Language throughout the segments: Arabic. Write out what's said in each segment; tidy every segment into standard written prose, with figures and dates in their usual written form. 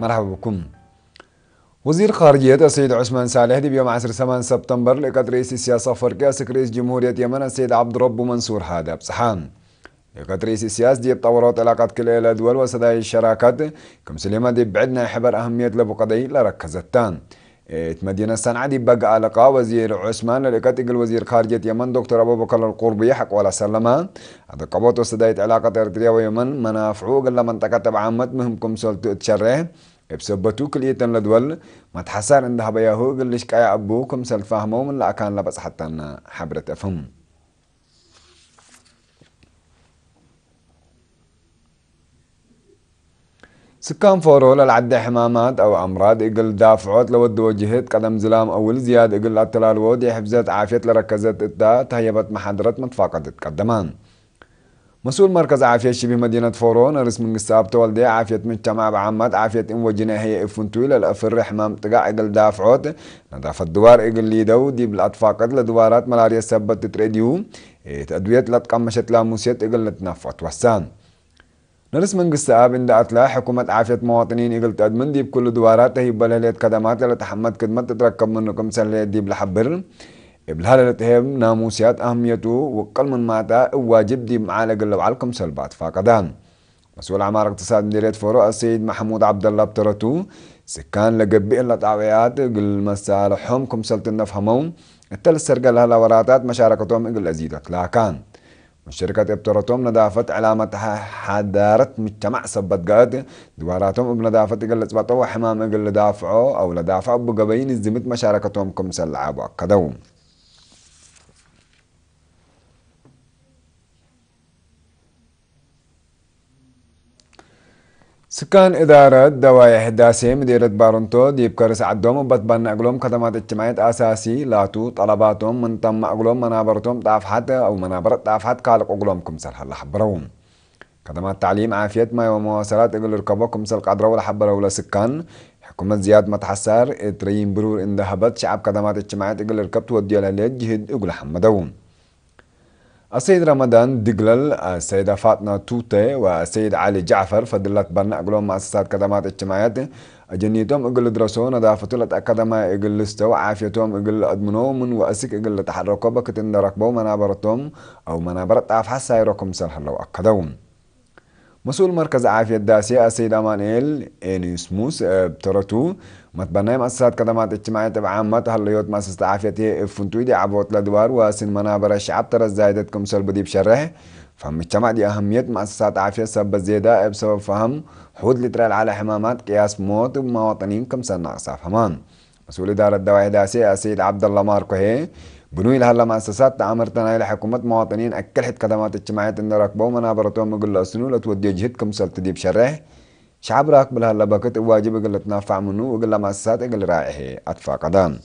مرحبا بكم. وزير خارجية السيد عثمان صالح دي بيوم 8 سبتمبر لقد رئيس السياسة الأفريقية رئيس جمهورية يمن السيد عبد ربه منصور هذا بصحان. لقد رئيس السياسة دي بطورات علاقات كل الدول وسداي الشراكات كم سليمة دي بعدنا حبر أهمية لبقضي لركزتان. مدينة صنعاء دي بقى علاقة وزير عثمان لقد يقول وزير خارجية يمن دكتور أبو بكر القربي حق ولا سلمة هذا قبوت وسداية علاقة إريتريا ويمن منافعو قل منطقة تبع عامة مهمكم سلطة تشره بسبتو كلية لدول ما تحسر عندها بياهو قلش كايا أبوكم سلفاهمو من لا كان لبس حتى حبرة أفهم. سكان فورو للعدة حمامات أو أمراض إقل دافعات لود وجهت قدم زلام أول زياد إقل التلال ودي حفزات عافية لركزت إداء تهيبت محاضرة متفاقدت قدمان. مسؤول مركز عافية شبه مدينة فورون رسم قصاب تولدي عافية مجتمع بعامات عافية إن وجنا هي إفنتوي للأفر حمام تقع إقل دافعات نظافة دوار إقل ليدو دي بالأطفاقات لدوارات ملاريا سبت تتريديو تأدوية لتقمشت لاموسيت إقل لتنفط وسان. نرس من قصاب إن دعت لا حكومة عافية مواطنين إقل تأدمن دي بكل دوارات هي بلهلية خدمات لتحمد خدمات تتركب منكم سلية دي بلحبر بلهالة تهم ناموسيات أهميته وقل من ماتا واجب دي معالق اللي وعلكم سلبات فاقدان. مسؤول عمار اقتصاد مديرية فورو السيد محمود عبد الله بترتو سكان لقبئ اللطعويات قل مسالحهم كم سلط نفهمون التل السرقة لها وراتات مشاركتهم اقل أزيدت لكن الشركة ابترتهم نظافة علامة حضارة مجتمع سبت قاد دواراتهم اقل نظافة اقل اسبطوا وحمام اقل دافعوا او لدافعوا بقبين الزمت مشاركتهم كم سلعبوا كدوم. سكان إدارة دوايا هداسي مديرة بارنتو ديب كرس عدوم وبتبنى أقلوم خدمات اجتماعية أساسي لاتو طلباتهم من تم أقلوم منابرتهم طافحات أو منابرة طافحات كالق أقلوم كمسل هلا حبروهم خدمات تعليم عافية ما ومواصلات أقل ركبو كمسل قدرو ولا حبرو ولا سكان حكومة زياد متحسر ترين برور إن ذهبت شعب خدمات اجتماعية أقل ركبت ودي لها جهد أقل حمدوهم. السيد رمضان دقلل السيدة فاطمة توتي والسيد علي جعفر فضلت برنا أقلهم مؤسسات خدمات اجتماعيات أجنيتهم أقل درسوا نظافة الأكاديمية أقل استوى عافيتهم أقل أدمنوا من وأسك أقل تحركوا بكتن ركبوا منابرتهم أو منابرت عافحة سايركم سلح لو أكدوم. مسؤول مركز عافية الداسية السيد أمانيل إنيسموس بترتو متبنى مؤسسات خدمات اجتماعية تبع عامة هليوت مؤسسة عافية فنتوي دي عبوت لدوار واسن منابر الشعب ترى زايدت كم سلب دي بشره فمجتمع دي أهمية مؤسسات عافية سبب زيادة بسبب فهم حود لترال على حمامات قياس موت مواطنين كم سنة أقصى فهمان. مسؤول إدارة الدواعي الداسية السيد عبد الله ماركو هي بنوي لها مؤسسات تأمرتنا إلى حكومة مواطنين أكلحت خدمات اجتماعية إن ركبوا منابرتهم مقل أسنو لتودي جهدكم سلط دي بشره شعب راكب لها بكت واجب قل تنافع منه وقل مؤسسات قل رائحه أطفى قدام.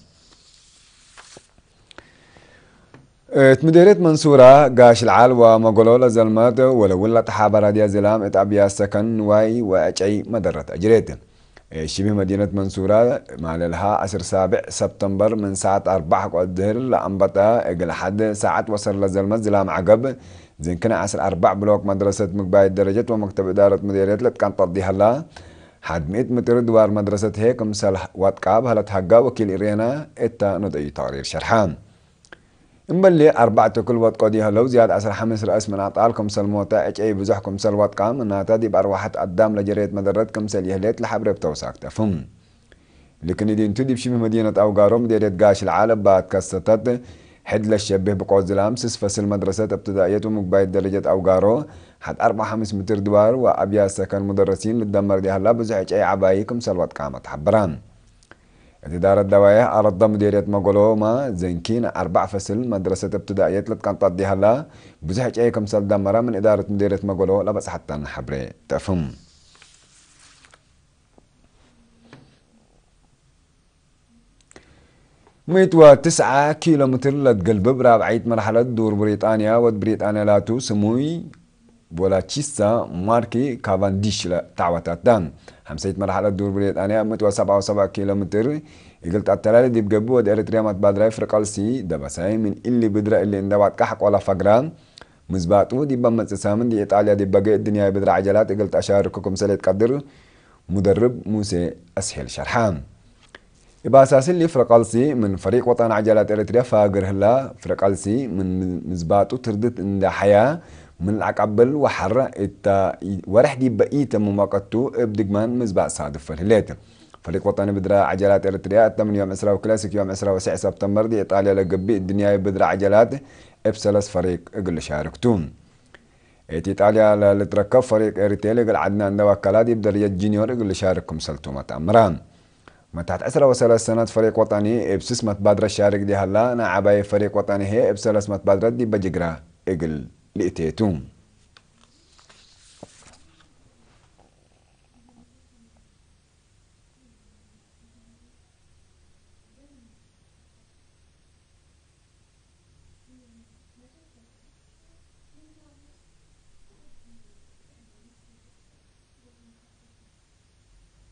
مديرية منصورة قاش العال ومقولو لزلمات ولو ولا تحابر هذه زلام اتعبيا السكن واي واجعي مدرة أجريت شبه مدينة منصورة مع لها 7 سبتمبر من ساعة 4 الظهر لأنبتا قل حد ساعة وصل لزلمات زلام عقب زين كنا 4 بلوك مدرسة مقباية درجات ومكتب إدارة مديرية لتكان تضيها الله حد 100 متر دوار مدرسة هيك مسلح واتقاب هلا تحقا وكيل إرينا إتا ندعي تقرير شرحان مبلي 4 كل وقت قديها لو زياد 15 رأس من أطالكم سلموتا أي بزحكم سلوات قام إنها تدي بأرواحة قدام لجريت مدرتكم سليهليت لحبر بتوساك تفهم. لكن إذا انتو دي بشبه مدينة أوغارو مديرية قاش العالم بعد كستت حد للشبه بقوز الأمسس فصل مدرسة ابتدائية ومقباية درجة أوغارو حد 4-5 متر دوار وأبيا سكن مدرسين للدمر دي هلا بزحج أي عبايكم سلوات قامت حبران. إدارة الدوايا أرد مديرية مقولوما زينكين 4 فصل مدرسة ابتدائية لتكان تضيها لا بزحج أي كمسل دمرة من إدارة مديرية مقولو لا بس حتى نحبري تفهم. 109 كيلومتر لتقلب برابعية مرحلة دور بريطانيا ود بريطانيا لاتو سموي بولاتشيستا ماركي كافانديش تعوتات دان 5 مرحلة دور بريطانيا 177 كيلومتر يقلت التلالي دي بقبو ود إريتريا متبادرة فرقالسي دبساي من اللي بدرة اللي اندوات كحق ولا فقران مزباطو دي بمت سامن دي إيطاليا دي بقى الدنيا بدرة عجلات يقلت أشارككم سليت قدر مدرب موسى أسهل شرحان إباساس اللي فرقالسي من فريق وطن عجلات إريتريا فاقر هلا فرقالسي من مزباطو تردت إن حياة من العقبل وحرة ورح دي بقيت مماقتو ابدقمان مزباط صادف فالهليت فريق وطني بدرا عجلات إريتريا الثمن يوم أسرة وكلاسيك يوم أسرة وسع سبتمبر دي إيطاليا لقبي الدنيا بدرا عجلات إبسلس فريق اقل شاركتون إيطاليا لتركب فريق إريتريا قل عدنان دوكالات يبدر يجينيور اقل شارككم سلتومة أمران ما تحت 10 سنوات فريق وطني ابسس متبادرة الشارك دي هلا نعباي فريق وطني هي ابسلس متبادرة دي بجقرا اقل لإتيتوم